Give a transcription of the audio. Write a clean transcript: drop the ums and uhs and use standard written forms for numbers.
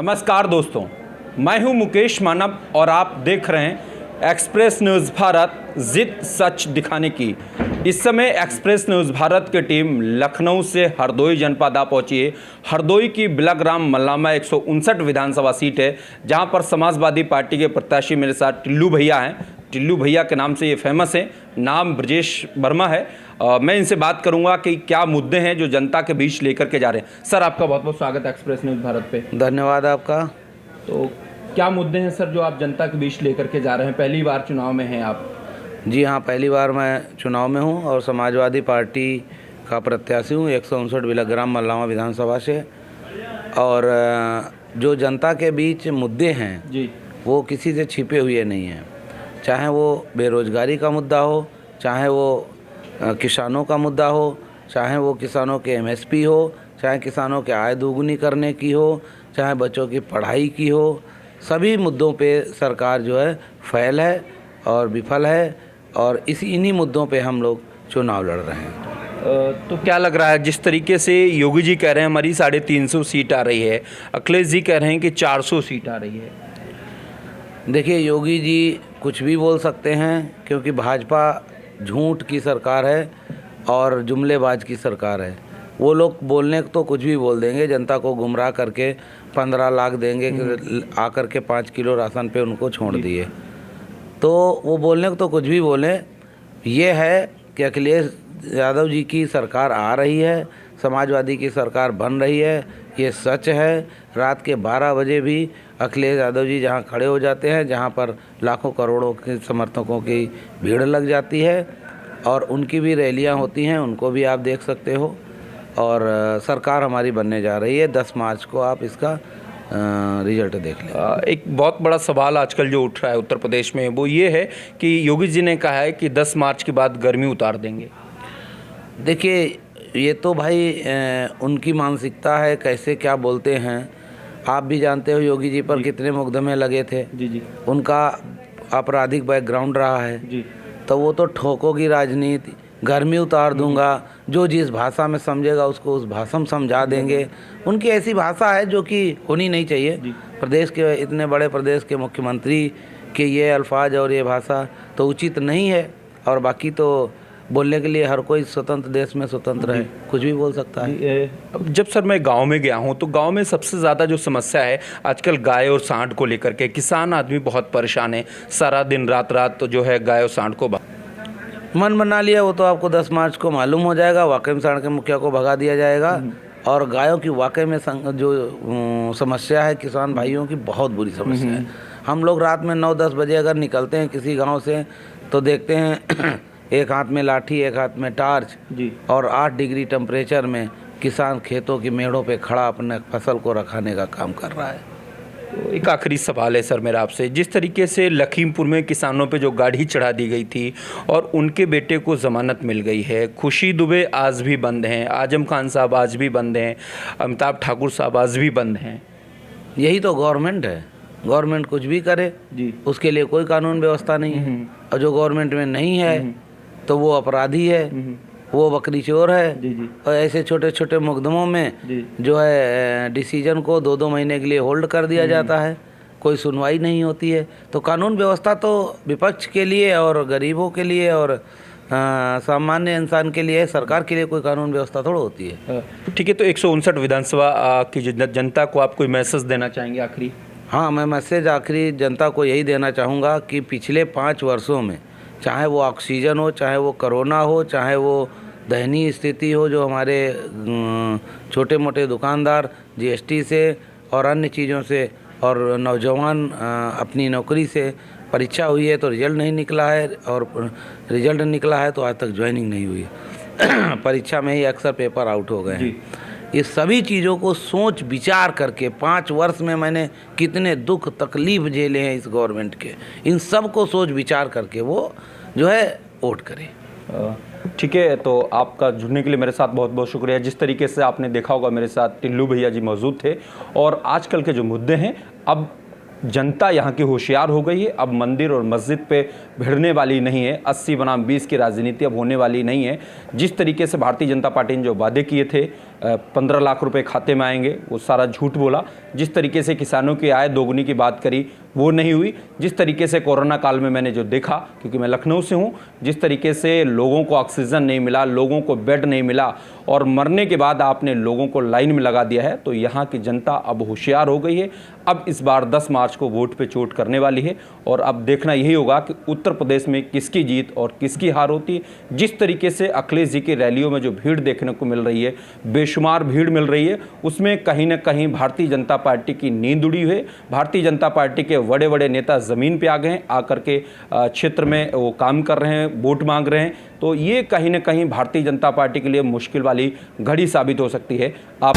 नमस्कार दोस्तों, मैं हूं मुकेश मानव और आप देख रहे हैं एक्सप्रेस न्यूज़ भारत, जिद सच दिखाने की। इस समय एक्सप्रेस न्यूज़ भारत की टीम लखनऊ से हरदोई जनपद आ पहुंची है। हरदोई की बिलग्राम मल्लामा 159 विधानसभा सीट है, जहां पर समाजवादी पार्टी के प्रत्याशी मेरे साथ टिल्लू भैया हैं। टिल्लू भैया के नाम से ये फेमस है, नाम ब्रजेश वर्मा है। मैं इनसे बात करूंगा कि क्या मुद्दे हैं जो जनता के बीच लेकर के जा रहे हैं। सर, आपका बहुत बहुत स्वागत है एक्सप्रेस न्यूज़ भारत पे। धन्यवाद आपका। तो क्या मुद्दे हैं सर जो आप जनता के बीच लेकर के जा रहे हैं? पहली बार चुनाव में हैं आप? जी हाँ, पहली बार मैं चुनाव में हूँ और समाजवादी पार्टी का प्रत्याशी हूँ 159 बिलग्राम मल्लामा विधानसभा से। और जो जनता के बीच मुद्दे हैं जी, वो किसी से छिपे हुए नहीं हैं। चाहे वो बेरोजगारी का मुद्दा हो, चाहे वो किसानों का मुद्दा हो, चाहे वो किसानों के एमएसपी हो, चाहे किसानों के आय दोगुनी करने की हो, चाहे बच्चों की पढ़ाई की हो, सभी मुद्दों पे सरकार जो है फैल है और विफल है। और इन्हीं मुद्दों पे हम लोग चुनाव लड़ रहे हैं। तो क्या लग रहा है, जिस तरीके से योगी जी कह रहे हैं हमारी 350 सीट आ रही है, अखिलेश जी कह रहे हैं कि 400 सीट आ रही है। देखिए, योगी जी कुछ भी बोल सकते हैं क्योंकि भाजपा झूठ की सरकार है और जुमलेबाज की सरकार है। वो लोग बोलने को तो कुछ भी बोल देंगे, जनता को गुमराह करके 15 लाख देंगे कि आकर के 5 किलो राशन पे उनको छोड़ दिए। तो वो बोलने को तो कुछ भी बोले। ये है कि अखिलेश यादव जी की सरकार आ रही है, समाजवादी की सरकार बन रही है, ये सच है। रात के 12 बजे भी अखिलेश यादव जी जहाँ खड़े हो जाते हैं, जहाँ पर लाखों करोड़ों के समर्थकों की भीड़ लग जाती है और उनकी भी रैलियाँ होती हैं, उनको भी आप देख सकते हो। और सरकार हमारी बनने जा रही है। 10 मार्च को आप इसका रिजल्ट देख लें। एक बहुत बड़ा सवाल आजकल जो उठ रहा है उत्तर प्रदेश में, वो ये है कि योगी जी ने कहा है कि 10 मार्च के बाद गर्मी उतार देंगे। देखिए, ये तो भाई उनकी मानसिकता है, कैसे क्या बोलते हैं। आप भी जानते हो योगी जी पर कितने मुकदमे लगे थे। जी जी, उनका आपराधिक बैकग्राउंड रहा है जी। तो वो तो ठोकों की राजनीति, गर्मी उतार दूंगा, जो जिस भाषा में समझेगा उसको उस भाषा में समझा देंगे। उनकी ऐसी भाषा है जो कि होनी नहीं चाहिए। प्रदेश के, इतने बड़े प्रदेश के मुख्यमंत्री के ये अल्फाज और ये भाषा तो उचित नहीं है। और बाकी तो बोलने के लिए हर कोई स्वतंत्र देश में स्वतंत्र है, कुछ भी बोल सकता है। जब सर मैं गांव में गया हूं तो गांव में सबसे ज़्यादा जो समस्या है आजकल गाय और सांड को लेकर के, किसान आदमी बहुत परेशान है। सारा दिन रात तो जो है गाय और सांड को मन बना लिया, वो तो आपको 10 मार्च को मालूम हो जाएगा। वाकई में सांड के मुखिया को भगा दिया जाएगा। और गायों की वाकई में जो समस्या है किसान भाइयों की, बहुत बुरी समस्या है। हम लोग रात में 9-10 बजे अगर निकलते हैं किसी गांव से तो देखते हैं एक हाथ में लाठी, एक हाथ में टार्च जी, और 8 डिग्री टेम्परेचर में किसान खेतों की मेड़ों पे खड़ा अपने फसल को रखाने का काम कर रहा है। तो एक आखिरी सवाल है सर मेरा आपसे, जिस तरीके से लखीमपुर में किसानों पे जो गाड़ी चढ़ा दी गई थी और उनके बेटे को ज़मानत मिल गई है, खुशी दुबे आज भी बंद हैं, आजम खान साहब आज भी बंद हैं, अमिताभ ठाकुर साहब आज भी बंद हैं। यही तो गवर्नमेंट है। गवर्नमेंट कुछ भी करे जी, उसके लिए कोई कानून व्यवस्था नहीं है। और जो गवर्नमेंट में नहीं है तो वो अपराधी है, वो बकरी चोर है। जी जी। और ऐसे छोटे छोटे मुकदमों में जो है डिसीजन को 2-2 महीने के लिए होल्ड कर दिया जाता है, कोई सुनवाई नहीं होती है। तो कानून व्यवस्था तो विपक्ष के लिए और गरीबों के लिए और सामान्य इंसान के लिए, सरकार के लिए कोई कानून व्यवस्था थोड़ा होती है। ठीक है, तो 159 विधानसभा की जनता को आप कोई मैसेज देना चाहेंगे आखिरी? हाँ, मैं मैसेज आखिरी जनता को यही देना चाहूँगा कि पिछले 5 वर्षों में, चाहे वो ऑक्सीजन हो, चाहे वो कोरोना हो, चाहे वो दयनीय स्थिति हो, जो हमारे छोटे मोटे दुकानदार जीएसटी से और अन्य चीज़ों से और नौजवान अपनी नौकरी से परीक्षा हुई है तो रिजल्ट नहीं निकला है, और रिजल्ट निकला है तो आज तक ज्वाइनिंग नहीं हुई है। परीक्षा में ही अक्सर पेपर आउट हो गए हैं। ये सभी चीज़ों को सोच विचार करके 5 वर्ष में मैंने कितने दुख तकलीफ झेले हैं इस गवर्नमेंट के, इन सब को सोच विचार करके वो जो है वोट करें। ठीक है, तो आपका जुड़ने के लिए मेरे साथ बहुत बहुत शुक्रिया। जिस तरीके से आपने देखा होगा मेरे साथ टिल्लू भैया जी मौजूद थे। और आजकल के जो मुद्दे हैं, अब जनता यहाँ की होशियार हो गई है। अब मंदिर और मस्जिद पे भिड़ने वाली नहीं है, 80 बनाम 20 की राजनीति अब होने वाली नहीं है। जिस तरीके से भारतीय जनता पार्टी ने जो वादे किए थे 15 लाख रुपए खाते में आएंगे, वो सारा झूठ बोला। जिस तरीके से किसानों की आय दोगुनी की बात करी वो नहीं हुई। जिस तरीके से कोरोना काल में मैंने जो देखा, क्योंकि मैं लखनऊ से हूँ, जिस तरीके से लोगों को ऑक्सीजन नहीं मिला, लोगों को बेड नहीं मिला और मरने के बाद आपने लोगों को लाइन में लगा दिया है, तो यहाँ की जनता अब होशियार हो गई है। अब इस बार 10 मार्च को वोट पे चोट करने वाली है और अब देखना यही होगा कि उत्तर प्रदेश में किसकी जीत और किसकी हार होती है। जिस तरीके से अखिलेश जी की रैलियों में जो भीड़ देखने को मिल रही है, बेशुमार भीड़ मिल रही है, उसमें कहीं ना कहीं भारतीय जनता पार्टी की नींद उड़ी है। भारतीय जनता पार्टी के बड़े बड़े नेता ज़मीन पे आ गए हैं, आकर के क्षेत्र में वो काम कर रहे हैं, वोट मांग रहे हैं। तो ये कहीं ना कहीं भारतीय जनता पार्टी के लिए मुश्किल वाली घड़ी साबित हो सकती है। आप